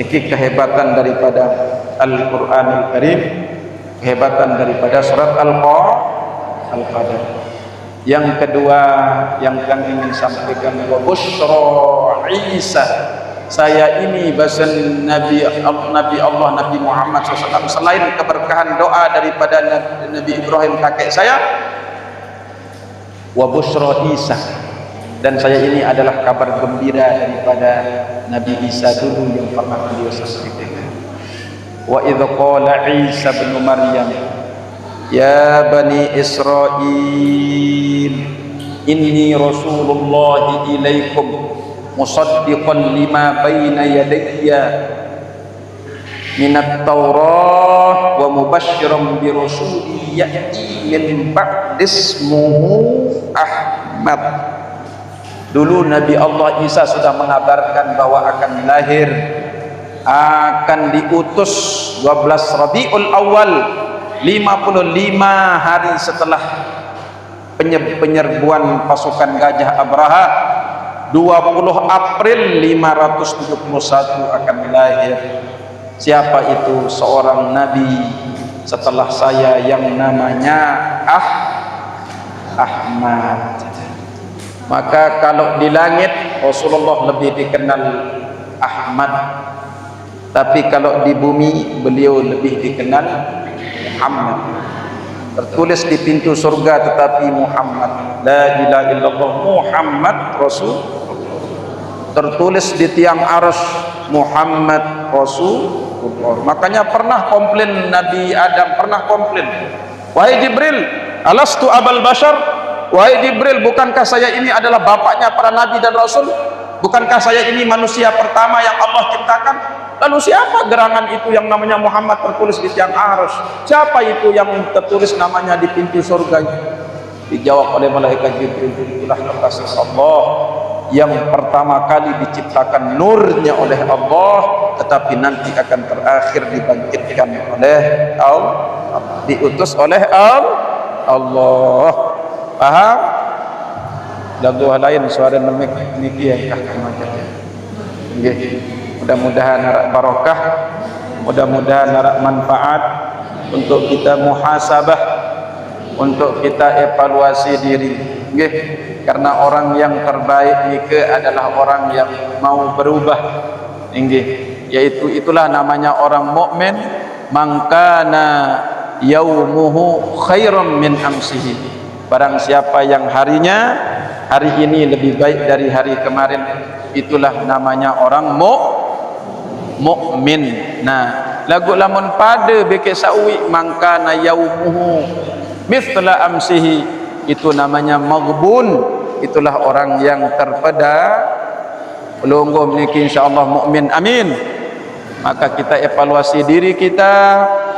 Ini kehebatan daripada Al-Quranul Karim, kehebatan daripada surat Al-Qadar. Yang kedua yang kami ingin sampaikan, wa busyra Isa, saya ini bahasan Nabi Allah Nabi Muhammad SAW, selain keberkahan doa daripada Nabi Ibrahim kakek saya, wa busyra Isa, dan saya ini adalah kabar gembira daripada Nabi Isa dulu yang pernah beliau sampaikan. Wa idh qala Isa bin Maryam ya bani Israel inni rasulullah ilaikum musaddiqan lima baina yadayya minat Taurah wa mubasysyiran bi rasulin ya'ti min ba'di ismuhu Ahmad. Dulu Nabi Allah Isa sudah mengabarkan bahwa akan lahir, akan diutus 12 Rabiul Awal, 55 hari setelah penyerbuan pasukan Gajah Abraha. 20 April 571 akan lahir. Siapa itu? Seorang nabi setelah saya yang namanya Ahmad. Maka kalau di langit Rasulullah lebih dikenal Ahmad, tapi kalau di bumi beliau lebih dikenal Muhammad. Tertulis di pintu surga tetapi Muhammad, la ilaha illallah Muhammad Rasul. Tertulis di tiang arsy Muhammad Rasulullah. Makanya pernah komplain Nabi Adam, pernah komplain, wahai Jibril, alastu abal bashar, wahai Jibril, bukankah saya ini adalah bapaknya para nabi dan rasul? Bukankah saya ini manusia pertama yang Allah ciptakan? Lalu siapa gerangan itu yang namanya Muhammad tertulis di tiang arsy? Siapa itu yang tertulis namanya di pintu surga? Dijawab oleh malaikat Jibril, itulah kekasih Allah yang pertama kali diciptakan nurnya oleh Allah, tetapi nanti akan terakhir dibangkitkan oleh Allah, diutus oleh Allah. Paham? Dan dua lain suara nemek niki yang kah macam Nggih, mudah-mudahan harap barokah, mudah-mudahan harap manfaat untuk kita muhasabah, untuk kita evaluasi diri. Nggih, karena orang yang terbaik nika adalah orang yang mau berubah. Nggih, yaitu itulah namanya orang mukmin, mangkana yaumuhu khairam min amsihi. Barang siapa yang harinya hari ini lebih baik dari hari kemarin, itulah namanya orang mukmin. Nah, lagu lamun pada beke sawi mangkana yaumuhu mithla amsihi, itu namanya maghbun, itulah orang yang terpeda. Pelunggum niki insyaallah mukmin, amin. Maka kita evaluasi diri kita,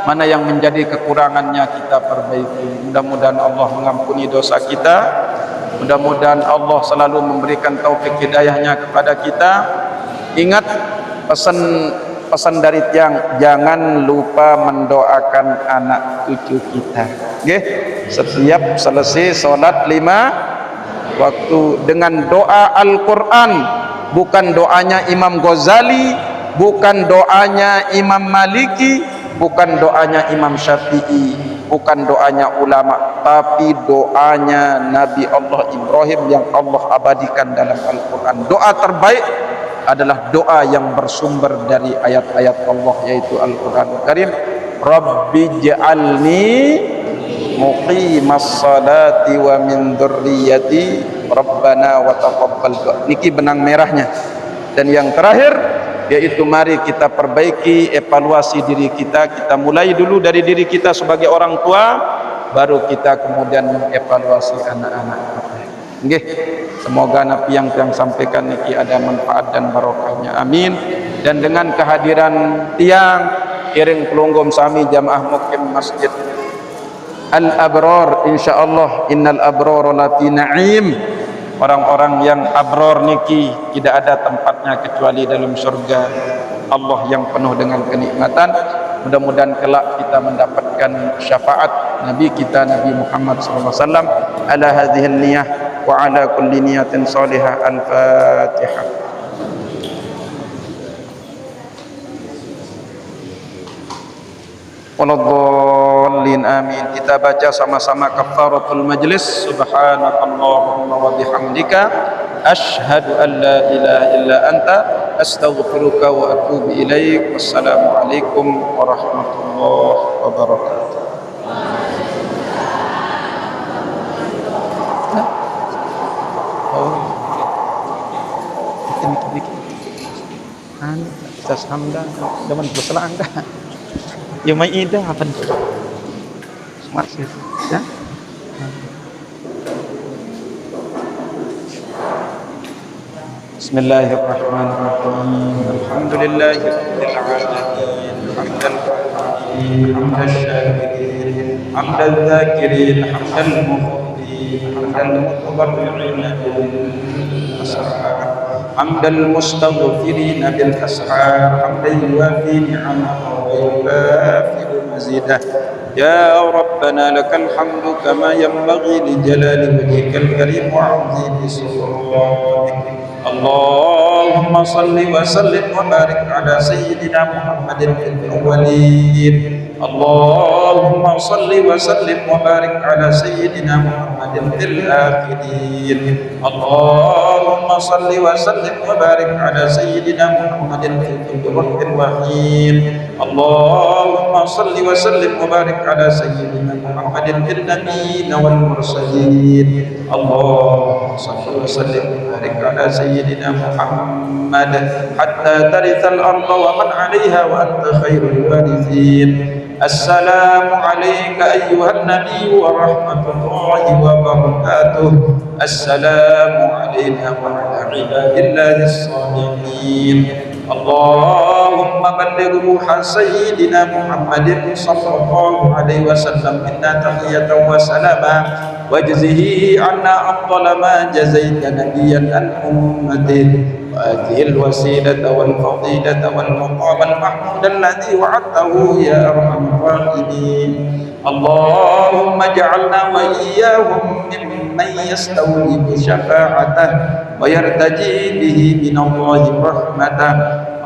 mana yang menjadi kekurangannya kita perbaiki. Mudah-mudahan Allah mengampuni dosa kita, mudah-mudahan Allah selalu memberikan taufik hidayahnya kepada kita. Ingat pesan dari Tiang, jangan lupa mendoakan anak cucu kita. Nggih, setiap selesai salat 5 waktu dengan doa Al-Qur'an, bukan doanya Imam Ghazali, bukan doanya Imam Maliki, bukan doanya Imam Syafi'i, bukan doanya ulama, tapi doanya Nabi Allah Ibrahim yang Allah abadikan dalam Al-Quran. Doa terbaik adalah doa yang bersumber dari ayat-ayat Allah, yaitu Al-Quran Karim. Rabbi ja'alni muqimas salati wa min dzurriyyati rabbana wa taqabbal du'a. Niki benang merahnya. Dan yang terakhir yaitu mari kita perbaiki evaluasi diri kita. Kita mulai dulu dari diri kita sebagai orang tua, baru kita kemudian mengevaluasi anak-anak kita. Nggih, semoga napi yang sampaikan niki ada manfaat dan barokahnya, amin. Dan dengan kehadiran Tiang iring pelunggum sami jamaah mukim masjid Al-Abrar, insyaallah innal abrara lafi na'im. Orang-orang yang abror niki tidak ada tempatnya kecuali dalam surga Allah yang penuh dengan kenikmatan. Mudah-mudahan kelak kita mendapatkan syafaat Nabi kita Nabi Muhammad SAW. Ala hadhihi niyah wa ala kulli niyatin salihah. Al-Fatihah. Waladhdallin, amin. Kita baca sama-sama kafaratul majlis. Subhanakallahumma wa bihamdika asyhadu an la ilaha illa anta astaghfiruka wa atubu ilaik. Wassalamualaikum warahmatullahi wabarakatuh. Kita samdan dengan berselang dah. Ya mai ida apa ni? Smart sih. Ya. Bismillahirrahmanirrahim. Alhamdulillahirabbil alamin. Hamdan hamdan syakirin, hamdan dzakirin, hamdan muhibin, hamdan mutabarri'in bil asrar, hamdan mustaghfirin bil ashar, hamdan yuwafi ni'amahu ويكافئ مزيده. يا ربنا لك الحمد كما ينبغي لجلال وجهك الكريم وعظيم سلطانك. اللهم صل وسلم وبارك على سيدنا محمد في الأولين. اللهم صل وسلم وبارك على سيدنا محمد في الآخرين. اللهم صل وسلم وبارك على سيدنا محمد في كل وقت وحين. اللهم صل وسلم وبارك على سيدنا محمد في النبيين والمرسلين. اللهم صل وسلم وبارك على سيدنا محمد حتى ترث الأرض ومن عليها وأنت خير الوارثين. السلام عليك أيها النبي ورحمة الله وبركاته. السلام علينا وعلى عباد الله الصالحين. اللهم بلغ روح سيدنا محمد صلى الله عليه وسلم منا تحية وسلاما واجزه عنا أفضل ما جزيت نبيا عن أمته وآته الوسيلة والفضيلة والمقام المحمود الذي وعدته يا أرحم الراحمين. اللهم اجعلنا وإياهم ممن ممن يستوجب شفاعته ويرتجي به من الله رحمته.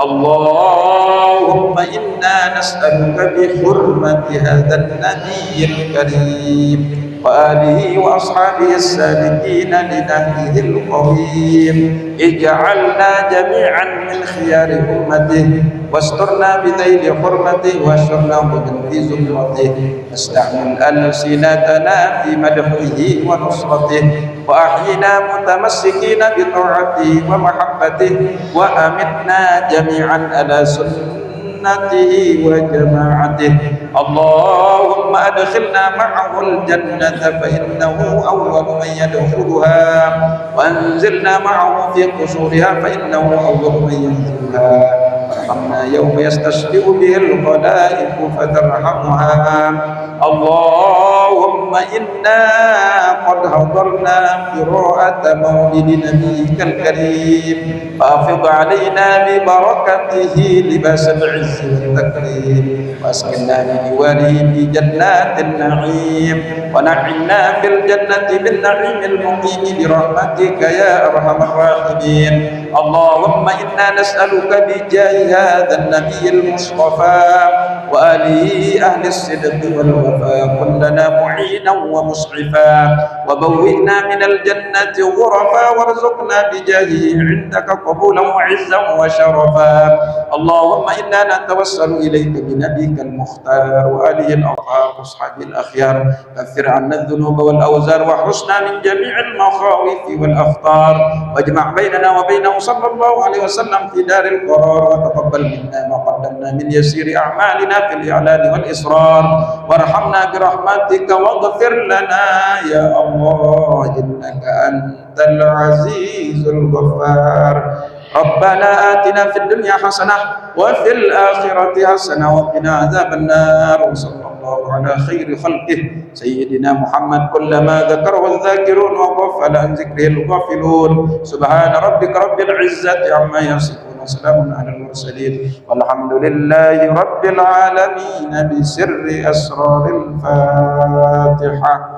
اللهم إنا نسألك بحرمة هذا النبي الكريم وآله وأصحابه السابقين لنهجه القويم، اجعلنا جميعا من خيار أمته واسترنا بذيل حرمته واشرنا بمن في زمرته، واستعمل ألسنتنا في مدحه ونصرته، وأحينا متمسكين بطاعته ومحبته، وأمتنا جميعا على سنته وجماعته. اللهم أدخلنا معه الجنة فإنه أول من يدخلها، وأنزلنا معه في قصورها فإنه أول من ينزلها، وارحمنا يوم يستشفئ به الخلائق فترحمها. اللهم إنا قد حضرنا قراءة مولد نبيك الكريم، فافض علينا ببركته لباس العز والتكريم، واسكننا بجواره في جنات النعيم، ونعمنا في الجنة بالنعيم المقيم برحمتك يا أرحم الراحمين. اللهم إنا نسألك بجاه هذا النبي المصطفى وآله أهل الصدق والوفاء كن لنا معينا ومسعفا، وبوئنا من الجنة غرفا، وارزقنا بجاهه عندك قبولا وعزا وشرفا. اللهم إنا نتوسل إليك بنبيك المختار وآله الأطهار وأصحابه الأخيار، كفر عنا الذنوب والأوزار وحسنا من جميع المخاوف والأخطار، واجمع بيننا وبينه صلى الله عليه وسلم في دار القرار، وتقبل منا ما قدمنا من يسير أعمالنا في الإعلان والإصرار، وارحمنا برحمتك واغفر لنا يا الله إنك أنت العزيز الغفار. ربنا آتنا في الدنيا حسنة وفي الآخرة حسنة وقنا عذاب النار. وصلى الله على خير خلقه سيدنا محمد كلما ذكره الذاكرون وغفل عن ذكره الغافلون. سبحان ربك رب العزة عما يصفون وسلام على المرسلين والحمد لله رب العالمين بسر أسرار الفاتحة.